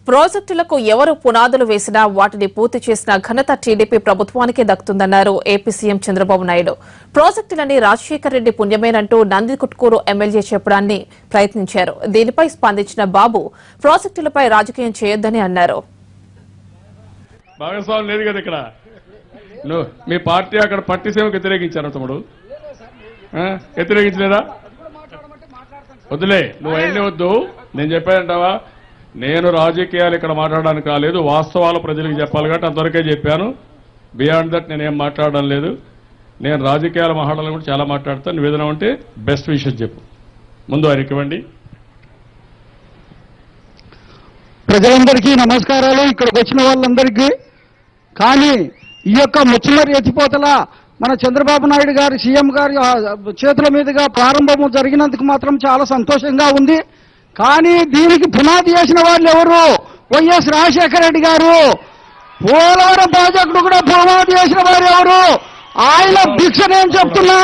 ప్రాజెక్టులకు ఎవరు పునాదులు వేసినా వాటిని పూర్తి చేసిన ఘనత టీడీపీ ప్రభుత్వానికే దక్కుతుందన్నారు ఏపీ సీఎం చంద్రబాబు నాయుడు. ప్రాజెక్టులని రాజశేఖర్ రెడ్డి పుణ్యమేనంటూ నందికొట్కూరు ఎమ్మెల్యే చెప్పడాన్ని ప్రయత్నించారు. దీనిపై స్పందించిన బాబు ప్రాజెక్టులపై రాజకీయం చేయొద్దని అన్నారు. మీ పార్టీ అక్కడ పట్టిసీమకు వ్యతిరేకించారు తమ్ముడు, వ్యతిరేకించలేదా? వద్దులే, నువ్వు అన్నీ వద్దు. నేను చెప్పానంటావా? నేను రాజకీయాలు ఇక్కడ మాట్లాడడానికి కాలేదు, వాస్తవాలు ప్రజలకు చెప్పాలి కాబట్టి అంతవరకే చెప్పాను. బియాండ్ దట్ నేనేం మాట్లాడడం లేదు. నేను రాజకీయాలు మాట్లాడాలని కూడా చాలా మాట్లాడతాను. నువ్వు ఏదైనా ఉంటే బెస్ట్ విషయం చెప్పు. ముందు ఆయనకి ఇవ్వండి. ప్రజలందరికీ నమస్కారాలు, ఇక్కడికి వచ్చిన వాళ్ళందరికీ. కానీ ఈ యొక్క ముచ్చమరి ఎత్తిపోతల మన చంద్రబాబు నాయుడు గారి సీఎం గారి చేతుల మీదుగా ప్రారంభం జరిగినందుకు మాత్రం చాలా సంతోషంగా ఉంది. కానీ దీనికి పునాది చేసిన వాళ్ళు ఎవరు? వైఎస్ రాజశేఖర రెడ్డి గారు. పోలవరం ప్రాజెక్టు కూడా పునాది చేసిన వారు ఎవరు? ఆయన భిక్ష నేను చెప్తున్నా.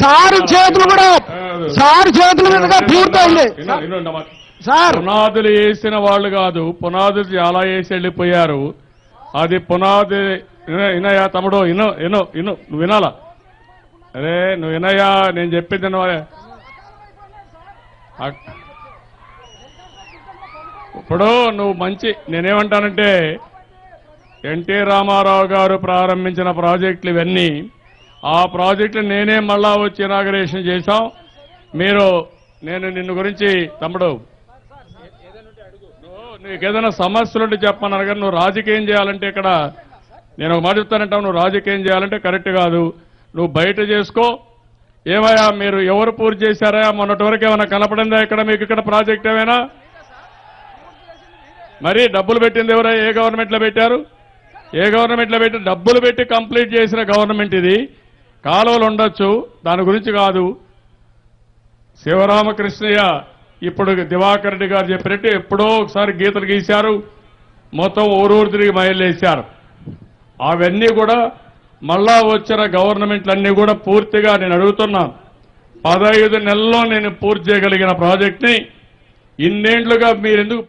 సారు చేతుల మీదుగా పూర్తయింది. సార్, పునాదులు వేసిన వాళ్ళు కాదు, పునాదులు చాలా వేసి వెళ్ళిపోయారు. అది పునాది వినయా తమ్ముడు, నువ్వు వినాలా? అరే నువ్వు వినయా, నేను చెప్పింది ఇప్పుడు నువ్వు మంచి. నేనేమంటానంటే ఎన్టీ రామారావు గారు ప్రారంభించిన ప్రాజెక్టులు ఇవన్నీ. ఆ ప్రాజెక్టులు నేనే మళ్ళా వచ్చి ఇనాగరేషన్ చేశాం. నేను నిన్ను గురించి తమ్ముడు నీకు ఏదైనా సమస్యలుంటే చెప్పమన్నారు కానీ నువ్వు రాజకీయం చేయాలంటే ఇక్కడ నేను ఒక మాట చెప్తానంటావు. నువ్వు రాజకీయం చేయాలంటే కరెక్ట్ కాదు. నువ్వు బయట చేసుకో. ఏమయ్యా మీరు ఎవరు పూర్తి చేశారా? మొన్నటి వరకు ఏమైనా కనపడిందా ఇక్కడ మీకు? ఇక్కడ ప్రాజెక్ట్ ఏమైనా? మరి డబ్బులు పెట్టింది ఎవరా? ఏ గవర్నమెంట్లో పెట్టారు? ఏ గవర్నమెంట్లో పెట్టి డబ్బులు పెట్టి కంప్లీట్ చేసిన గవర్నమెంట్ ఇది. కాలువలు ఉండొచ్చు, దాని గురించి కాదు. శివరామకృష్ణయ్య ఇప్పుడు దివాకర్ రెడ్డి గారు చెప్పినట్టు ఎప్పుడో ఒకసారి గీతలు గీశారు, మొత్తం ఊరూరు తిరిగి మైళ్ళు వేశారు. అవన్నీ కూడా మళ్ళా వచ్చిన గవర్నమెంట్లన్నీ కూడా పూర్తిగా నేను అడుగుతున్నాను. 15 నెలల్లో నేను పూర్తి చేయగలిగిన ప్రాజెక్ట్ని ఇన్నేండ్లుగా మీరెందుకు